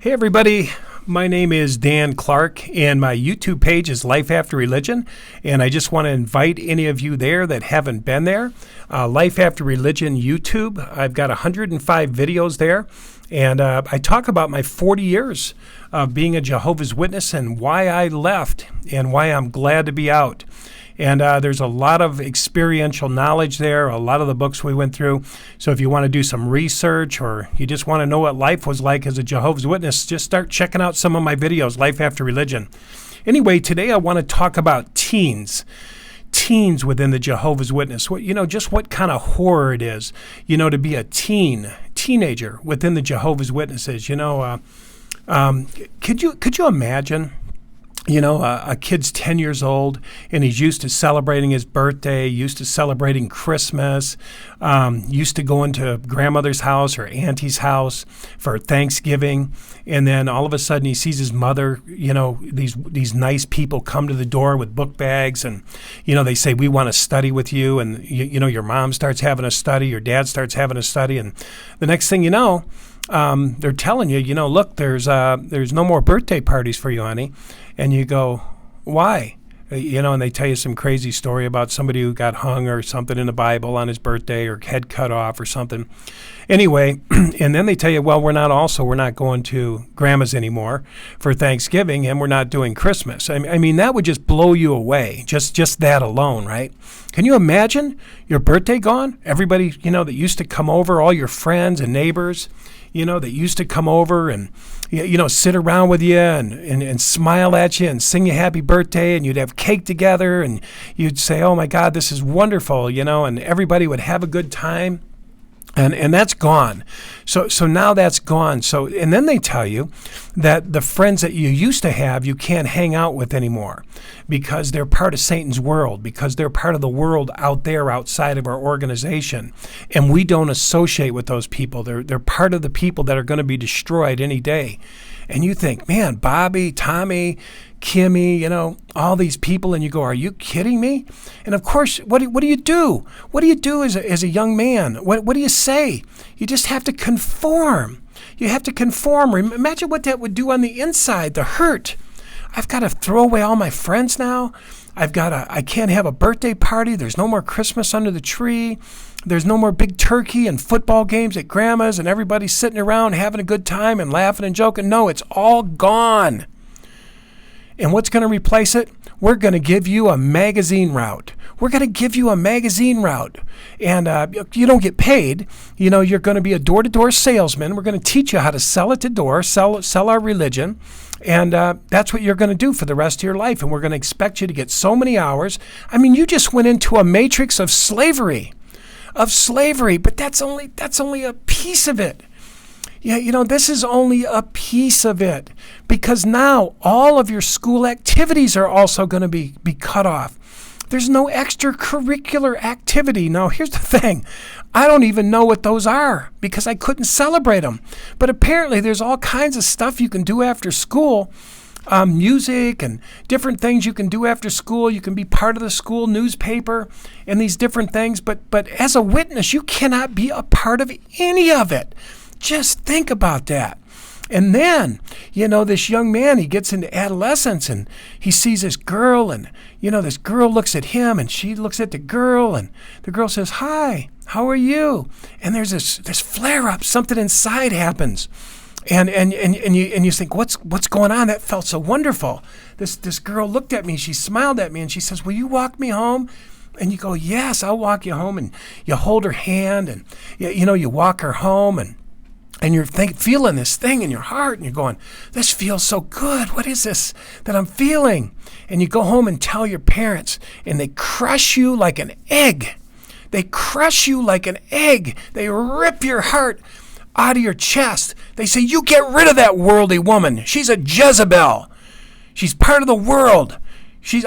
Hey everybody, my name is Dan Clark and my YouTube page is Life After Religion, and I just want to invite any of you there that haven't been there. Life After Religion YouTube, I've got 105 videos there, and I talk about my 40 years of being a Jehovah's Witness and why I left and why I'm glad to be out. And there's a lot of experiential knowledge there, a lot of the books we went through. So if you want to do some research or you just want to know what life was like as a Jehovah's Witness, just start checking out some of my videos, Life After Religion. Anyway, today I want to talk about teens. Teens within the Jehovah's Witness. Just what kind of horror it is, to be a teenager within the Jehovah's Witnesses. Could you imagine? A kid's 10 years old and he's used to celebrating his birthday, used to celebrating Christmas, used to going to grandmother's house or auntie's house for Thanksgiving. And then all of a sudden he sees his mother, these nice people come to the door with book bags and, they say, we want to study with you. And, your mom starts having a study, your dad starts having a study. And the next thing you know, they're telling you, look, there's no more birthday parties for you, honey. And you go, why? And they tell you some crazy story about somebody who got hung or something in the Bible on his birthday or head cut off or something. Anyway, and then they tell you, well, we're not going to grandma's anymore for Thanksgiving and we're not doing Christmas. I mean, that would just blow you away, just that alone, right? Can you imagine your birthday gone? Everybody, that used to come over, all your friends and neighbors, that used to come over and, sit around with you and smile at you and sing you happy birthday, and you'd have cake together and you'd say, oh my God, this is wonderful, and everybody would have a good time. And that's gone. So now that's gone. And then they tell you that the friends that you used to have, you can't hang out with anymore because they're part of Satan's world, because they're part of the world out there outside of our organization. And we don't associate with those people. They're part of the people that are going to be destroyed any day. And you think, man, Bobby, Tommy, Kimmy, all these people, and you go, are you kidding me? And of course, what do you do? What do you do as a young man? What do you say? You just have to conform. You have to conform. Imagine what that would do on the inside, the hurt. I've got to throw away all my friends now. I can't have a birthday party. There's no more Christmas under the tree. There's no more big turkey and football games at grandma's and everybody sitting around having a good time and laughing and joking. No, it's all gone. And what's going to replace it? We're going to give you a magazine route. We're going to give you a magazine route. And you don't get paid. You're going to be a door-to-door salesman. We're going to teach you how to sell at the door, sell our religion. And that's what you're going to do for the rest of your life. And we're going to expect you to get so many hours. I mean, you just went into a matrix of slavery. But that's only a piece of it. Yeah, this is only a piece of it, because now all of your school activities are also going to be cut off. There's no extracurricular activity. Now, here's the thing. I don't even know what those are because I couldn't celebrate them. But apparently there's all kinds of stuff you can do after school, music and different things you can do after school. You can be part of the school newspaper and these different things. But as a witness, you cannot be a part of any of it. Just think about that. And then, this young man, he gets into adolescence and he sees this girl and, this girl looks at him and she looks at the girl and the girl says, hi, how are you? And there's this flare up, something inside happens. And you think, what's going on? That felt so wonderful. This girl looked at me, she smiled at me and she says, will you walk me home? And you go, yes, I'll walk you home. And you hold her hand and, you walk her home and you're feeling this thing in your heart, and you're going, this feels so good. What is this that I'm feeling? And you go home and tell your parents, and they crush you like an egg. They crush you like an egg. They rip your heart out of your chest. They say, you get rid of that worldly woman. She's a Jezebel. She's part of the world.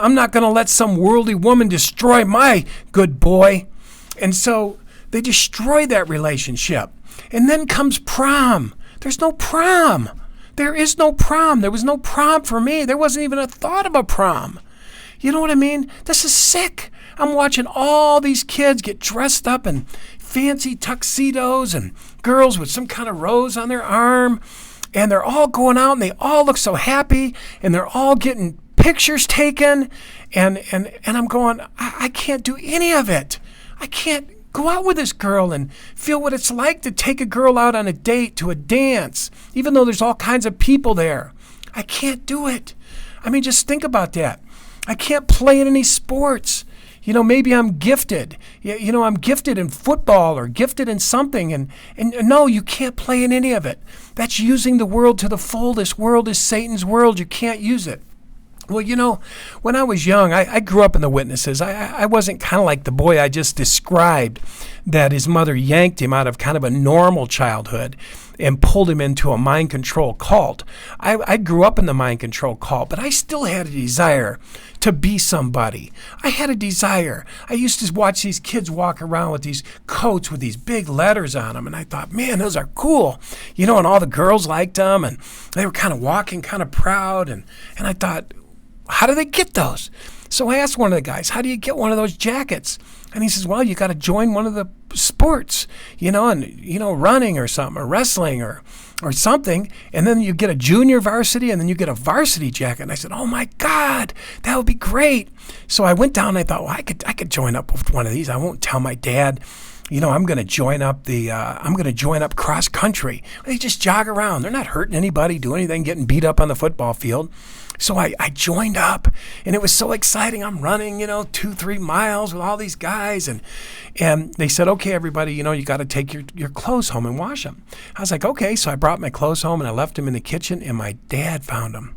I'm not going to let some worldly woman destroy my good boy. And so they destroy that relationship. And then comes prom. There's no prom. There is no prom. There was no prom for me. There wasn't even a thought of a prom. You know what I mean? This is sick. I'm watching all these kids get dressed up in fancy tuxedos and girls with some kind of rose on their arm and they're all going out and they all look so happy and they're all getting pictures taken. And I'm going, I can't do any of it. I can't go out with this girl and feel what it's like to take a girl out on a date to a dance, even though there's all kinds of people there. I can't do it. I mean, just think about that. I can't play in any sports. Maybe I'm gifted. I'm gifted in football or gifted in something. And no, you can't play in any of it. That's using the world to the full. This world is Satan's world. You can't use it. Well, when I was young, I grew up in the Witnesses. I wasn't kind of like the boy I just described, that his mother yanked him out of kind of a normal childhood and pulled him into a mind control cult. I grew up in the mind control cult, but I still had a desire to be somebody. I had a desire. I used to watch these kids walk around with these coats with these big letters on them, and I thought, man, those are cool. And all the girls liked them, and they were kind of walking kind of proud, and I thought, how do they get those? So I asked one of the guys, how do you get one of those jackets? And he says, well, you got to join one of the sports, running or something, or wrestling or something. And then you get a junior varsity, and then you get a varsity jacket. And I said, oh my God, that would be great. So I went down and I thought, well, I could join up with one of these. I won't tell my dad. I'm going to join up cross country. They just jog around. They're not hurting anybody, doing anything, getting beat up on the football field. So I joined up, and it was so exciting. I'm running, 2-3 miles with all these guys. And they said, okay, everybody, you got to take your clothes home and wash them. I was like, okay. So I brought my clothes home, and I left them in the kitchen, and my dad found them.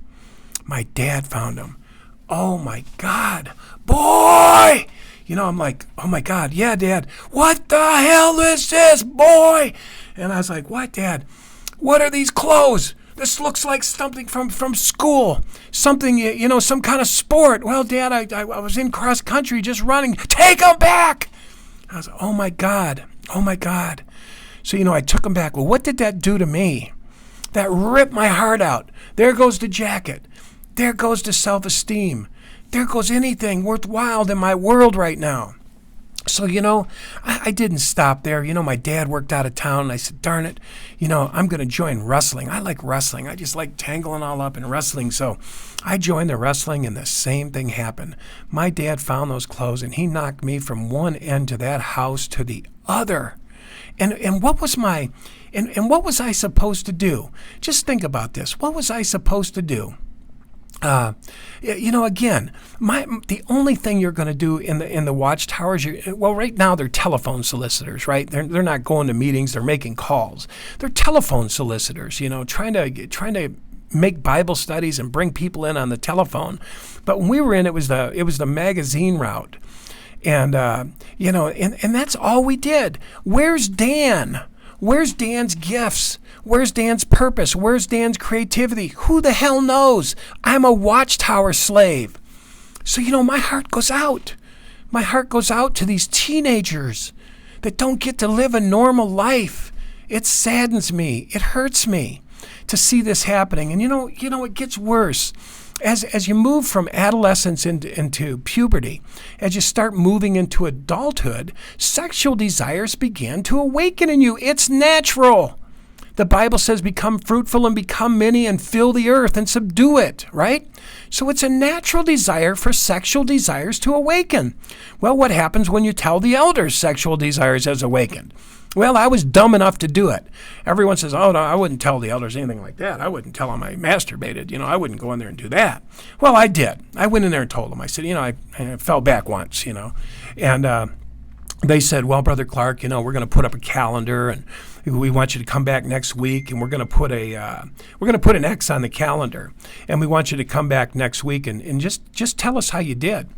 Oh, my God. Boy! I'm like, oh, my God. Yeah, Dad. What the hell is this, boy? And I was like, what, Dad? What are these clothes? This looks like something from school, something, some kind of sport. Well, Dad, I was in cross country just running. Take them back. I was like, oh, my God. So, I took them back. Well, what did that do to me? That ripped my heart out. There goes the jacket. There goes the self-esteem. There goes anything worthwhile in my world right now. So, I didn't stop there. My dad worked out of town, and I said, darn it, I'm going to join wrestling. I like wrestling. I just like tangling all up in wrestling. So I joined the wrestling, and the same thing happened. My dad found those clothes, and he knocked me from one end to that house to the other. And what was what was I supposed to do? Just think about this. What was I supposed to do? Again, the only thing you're going to do in the Watchtowers, right now they're telephone solicitors, right? They're not going to meetings, they're making calls. They're telephone solicitors, trying to make Bible studies and bring people in on the telephone. But when we were in, it was the magazine route, and and that's all we did. Where's Dan? Where's Dan's gifts? Where's Dan's purpose? Where's Dan's creativity? Who the hell knows? I'm a Watchtower slave. So, my heart goes out. My heart goes out to these teenagers that don't get to live a normal life. It saddens me. It hurts me to see this happening. And, it gets worse. As you move from adolescence into puberty, as you start moving into adulthood, sexual desires begin to awaken in you. It's natural. The Bible says, become fruitful and become many and fill the earth and subdue it, right? So it's a natural desire for sexual desires to awaken. Well, what happens when you tell the elders sexual desires has awakened? Well, I was dumb enough to do it. Everyone says, oh, no, I wouldn't tell the elders anything like that. I wouldn't tell them I masturbated. I wouldn't go in there and do that. Well, I did. I went in there and told them. I said, I fell back once, And they said, well, Brother Clark, we're going to put up a calendar, and we want you to come back next week, and we're going to put an X on the calendar, and we want you to come back next week and just tell us how you did.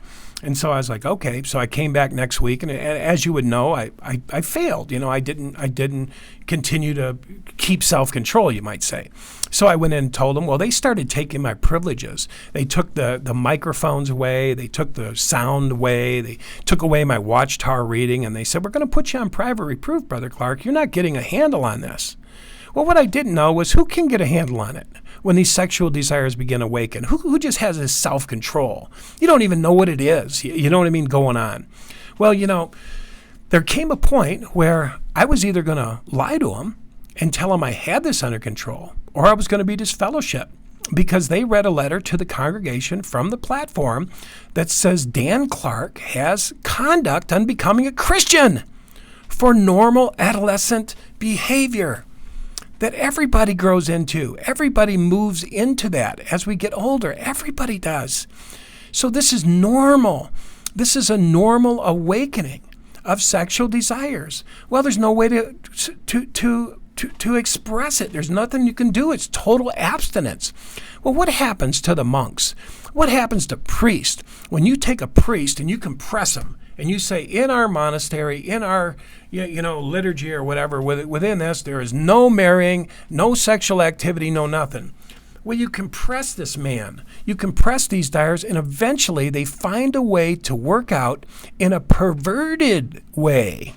And so I was like, okay. So I came back next week, and as you would know, I failed. I didn't continue to keep self-control, you might say. So I went in and told them, well, they started taking my privileges. They took the microphones away. They took the sound away. They took away my Watchtower reading, and they said, we're going to put you on private reproof, Brother Clark. You're not getting a handle on this. Well, what I didn't know was who can get a handle on it when these sexual desires begin to awaken? Who just has this self-control? You don't even know what it is. You know what I mean, going on. Well, there came a point where I was either going to lie to them and tell them I had this under control or I was going to be disfellowshipped, because they read a letter to the congregation from the platform that says Dan Clark has conduct unbecoming a Christian for normal adolescent behavior that everybody grows into. Everybody moves into that as we get older. Everybody does. So this is normal. This is a normal awakening of sexual desires. Well, there's no way to express it. There's nothing you can do. It's total abstinence. Well, what happens to the monks? What happens to priests? When you take a priest and you compress him and you say, in our monastery, in our liturgy or whatever, within this, there is no marrying, no sexual activity, no nothing. Well, you compress this man. You compress these desires, and eventually they find a way to work out in a perverted way.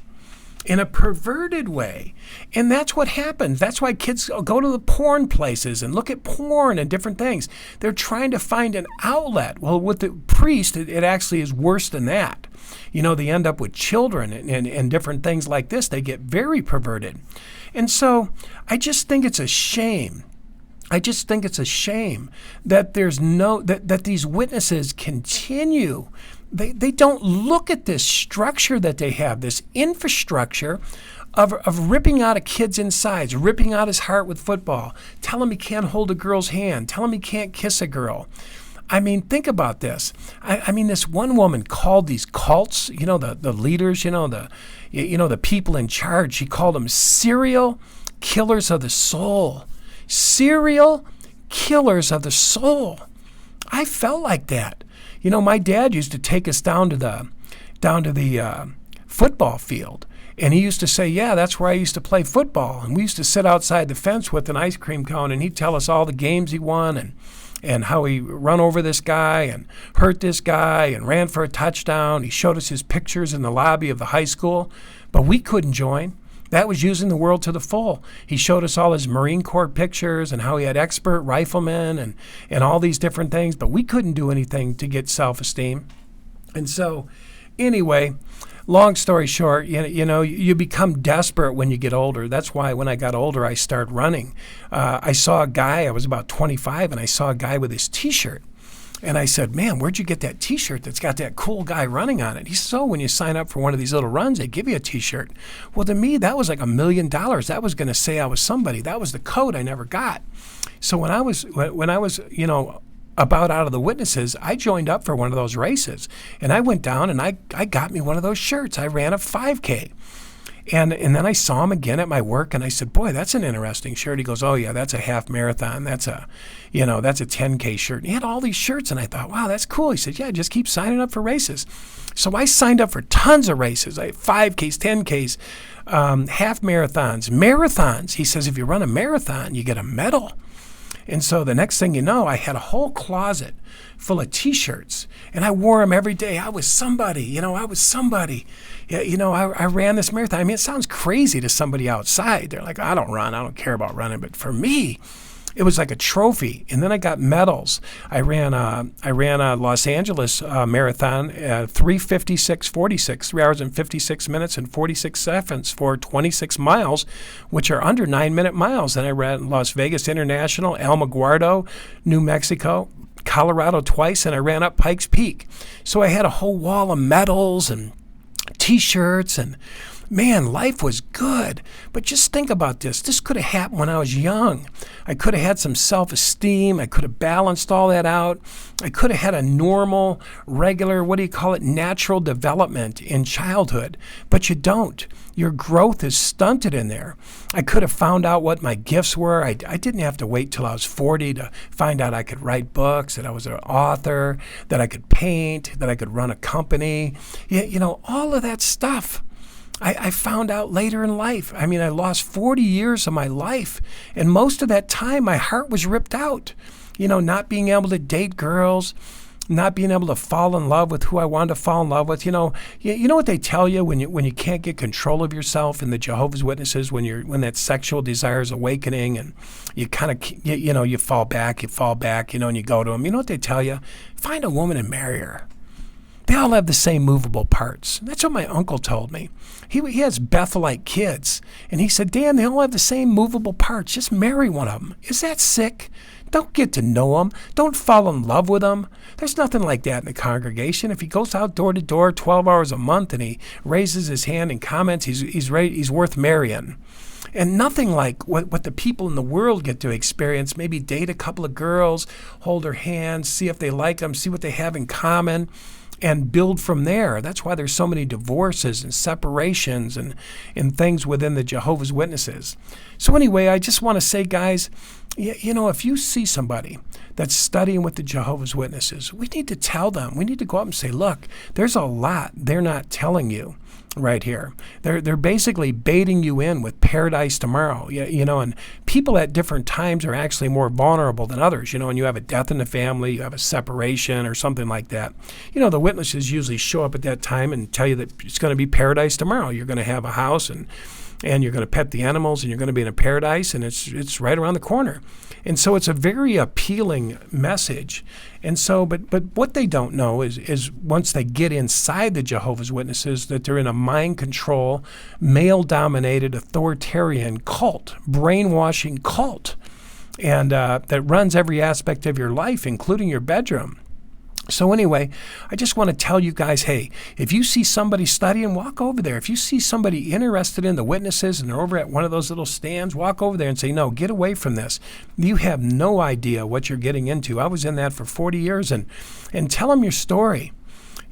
In a perverted way. And that's what happens. That's why kids go to the porn places and look at porn and different things. They're trying to find an outlet. Well, with the priest, it actually is worse than that. They end up with children and different things like this. They get very perverted. And so I just think it's a shame. That there's that these witnesses continue. They don't look at this structure that they have, this infrastructure of ripping out a kid's insides, ripping out his heart with football, tell him he can't hold a girl's hand, tell him he can't kiss a girl. I mean, think about this. I mean, this one woman called these cults, the leaders, the people in charge, she called them serial killers of the soul. Serial killers of the soul. I felt like that. My dad used to take us down to the football field, and he used to say, yeah, that's where I used to play football. And we used to sit outside the fence with an ice cream cone, and he'd tell us all the games he won and how he run over this guy and hurt this guy and ran for a touchdown. He showed us his pictures in the lobby of the high school, but we couldn't join. That was using the world to the full. He showed us all his Marine Corps pictures and how he had expert riflemen and all these different things, but we couldn't do anything to get self-esteem. And so, anyway, long story short, you become desperate when you get older. That's why when I got older, I started running. I saw a guy, I was about 25, and I saw a guy with his T-shirt. And I said, man, where'd you get that T-shirt that's got that cool guy running on it? He said, when you sign up for one of these little runs, they give you a T-shirt. Well, to me, that was like $1 million. That was going to say I was somebody. That was the code I never got. So when I was about out of the witnesses, I joined up for one of those races. And I went down and I got me one of those shirts. I ran a 5K. And then I saw him again at my work, and I said, boy, that's an interesting shirt. He goes, oh, yeah, that's a half marathon. That's a 10K shirt. And he had all these shirts, and I thought, wow, that's cool. He said, yeah, just keep signing up for races. So I signed up for tons of races, 5Ks, 10Ks, half marathons. He says, if you run a marathon, you get a medal. And so the next thing you know, I had a whole closet full of T-shirts, and I wore them every day. I was somebody. I ran this marathon. I mean, it sounds crazy to somebody outside. They're like, I don't run. I don't care about running. But for me, it was like a trophy. And then I got medals. I ran a Los Angeles marathon, 3:56:46, 3 hours and 56 minutes and 46 seconds for 26 miles, which are under 9-minute miles. Then I ran Las Vegas International, Alamogordo, New Mexico, Colorado twice, and I ran up Pikes Peak. So I had a whole wall of medals and T-shirts, and man, life was good. But just think about this. This could have happened when I was young. I could have had some self-esteem. I could have balanced all that out. I could have had a normal, regular, natural development in childhood. But you don't. Your growth is stunted in there. I could have found out what my gifts were. I didn't have to wait till I was 40 to find out I could write books, that I was an author, that I could paint, that I could run a company. All of that stuff. I found out later in life. I mean, I lost 40 years of my life, and most of that time my heart was ripped out. Not being able to date girls, not being able to fall in love with who I wanted to fall in love with. You know what they tell you when you can't get control of yourself in the Jehovah's Witnesses, when that sexual desire is awakening and you kind of you fall back, and you go to them. You know what they tell you? Find a woman and marry her. They all have the same movable parts. That's what my uncle told me. He has Bethelite kids, and he said, Dan, they all have the same movable parts. Just marry one of them. Is that sick? Don't get to know them. Don't fall in love with them. There's nothing like that in the congregation. If he goes out door to door 12 hours a month and he raises his hand and comments, he's worth marrying. And nothing like what the people in the world get to experience. Maybe date a couple of girls, hold their hands, see if they like them, see what they have in common, and build from there. That's why there's so many divorces and separations and things within the Jehovah's Witnesses. So anyway, I just want to say, guys, if you see somebody that's studying with the Jehovah's Witnesses, we need to tell them. We need to go up and say, look, there's a lot they're not telling you right here. They're basically baiting you in with paradise tomorrow. And people at different times are actually more vulnerable than others. When you have a death in the family, you have a separation or something like that. The witnesses usually show up at that time and tell you that it's going to be paradise tomorrow. You're going to have a house and you're going to pet the animals and you're going to be in a paradise, and it's right around the corner. And so it's a very appealing message. And so, but what they don't know is once they get inside the Jehovah's Witnesses, that they're in a mind control, male-dominated, authoritarian cult, brainwashing cult, and that runs every aspect of your life, including your bedroom. So anyway, I just want to tell you guys, hey, if you see somebody studying, walk over there. If you see somebody interested in the witnesses and they're over at one of those little stands, walk over there and say, no, get away from this. You have no idea what you're getting into. I was in that for 40 years, and tell them your story.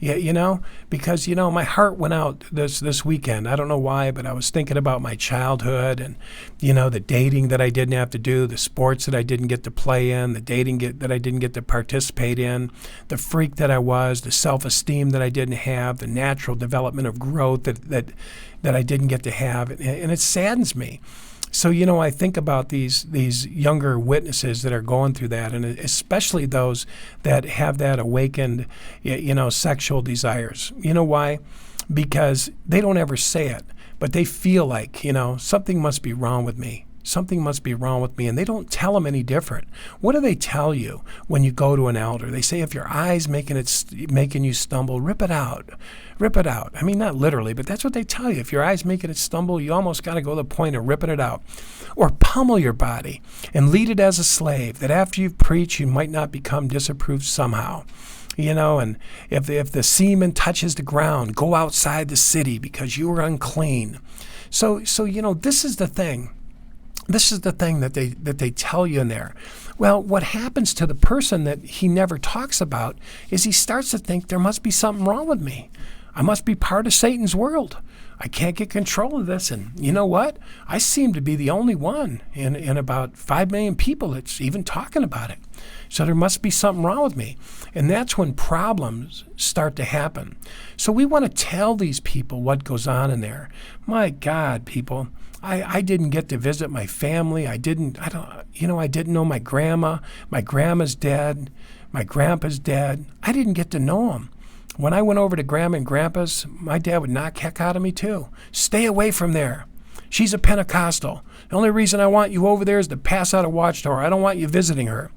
Yeah, because, my heart went out this weekend. I don't know why, but I was thinking about my childhood and, the dating that I didn't have to do, the sports that I didn't get to play in, the dating that I didn't get to participate in, the freak that I was, the self-esteem that I didn't have, the natural development of growth that I didn't get to have. And it saddens me. So, I think about these younger witnesses that are going through that, and especially those that have that awakened, sexual desires. You know why? Because they don't ever say it, but they feel like, something must be wrong with me. Something must be wrong with me, and they don't tell them any different. What do they tell you when you go to an elder? They say, if your eye's making you stumble, rip it out. Rip it out. I mean, not literally, but that's what they tell you. If your eye's making it stumble, you almost got to go to the point of ripping it out. Or pummel your body and lead it as a slave, that after you've preached, you might not become disapproved somehow. And if the semen touches the ground, go outside the city because you are unclean. So this is the thing. This is the thing that they tell you in there. Well, what happens to the person that he never talks about is he starts to think there must be something wrong with me. I must be part of Satan's world. I can't get control of this. And you know what? I seem to be the only one in about 5 million people that's even talking about it. So there must be something wrong with me. And that's when problems start to happen. So we want to tell these people what goes on in there. My God, people. I didn't get to visit my family. I didn't know my grandma. My grandma's dead. My grandpa's dead. I didn't get to know them. When I went over to Grandma and Grandpa's, my dad would knock heck out of me too. Stay away from there. She's a Pentecostal. The only reason I want you over there is to pass out a Watchtower. I don't want you visiting her.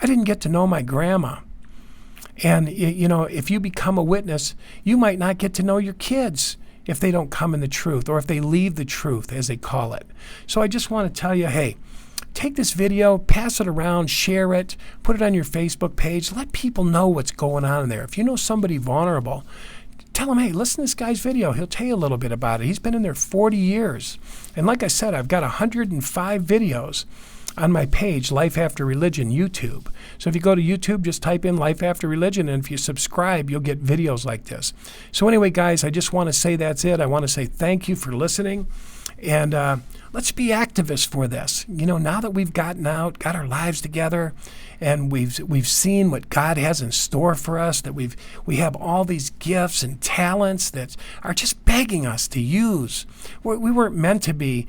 I didn't get to know my grandma. And, if you become a witness, you might not get to know your kids if they don't come in the truth, or if they leave the truth, as they call it. So I just want to tell you, hey, take this video, pass it around, share it, put it on your Facebook page. Let people know what's going on in there. If you know somebody vulnerable, tell them, hey, listen to this guy's video. He'll tell you a little bit about it. He's been in there 40 years. And like I said, I've got 105 videos on my page, Life After Religion, YouTube. So if you go to YouTube, just type in Life After Religion, and if you subscribe, you'll get videos like this. So anyway, guys, I just want to say that's it. I want to say thank you for listening. And let's be activists for this. Now that we've gotten out, got our lives together, and we've seen what God has in store for us, that we have all these gifts and talents that are just begging us to use. We weren't meant to be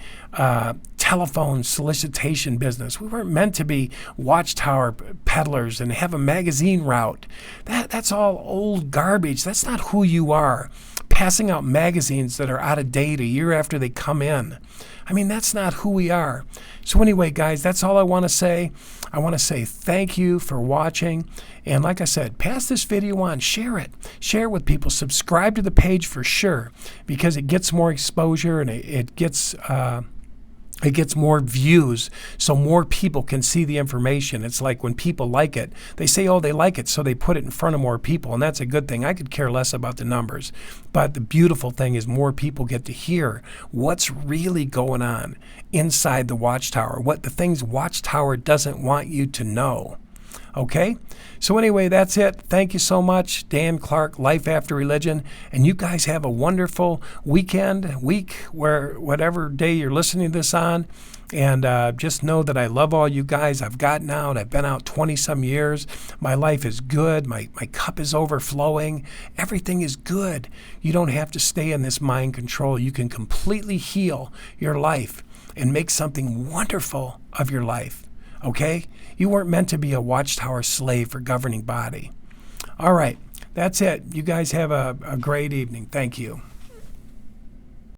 telephone solicitation business. We weren't meant to be Watchtower peddlers and have a magazine route. That's all old garbage. That's not who you are. Passing out magazines that are out of date a year after they come in. I mean, that's not who we are. So anyway, guys, that's all I want to say. I want to say thank you for watching. And like I said, pass this video on, share it. Share it with people. Subscribe to the page for sure, because it gets more exposure and it gets more views, so more people can see the information. It's like when people like it, they say, oh, they like it, so they put it in front of more people, and that's a good thing. I could care less about the numbers, but the beautiful thing is more people get to hear what's really going on inside the Watchtower, what the things Watchtower doesn't want you to know. Okay? So anyway, that's it. Thank you so much. Dan Clark, Life After Religion. And you guys have a wonderful week, where whatever day you're listening to this on. And just know that I love all you guys. I've gotten out. I've been out 20-some years. My life is good. My cup is overflowing. Everything is good. You don't have to stay in this mind control. You can completely heal your life and make something wonderful of your life. Okay? You weren't meant to be a Watchtower slave for governing body. All right. That's it. You guys have a great evening. Thank you.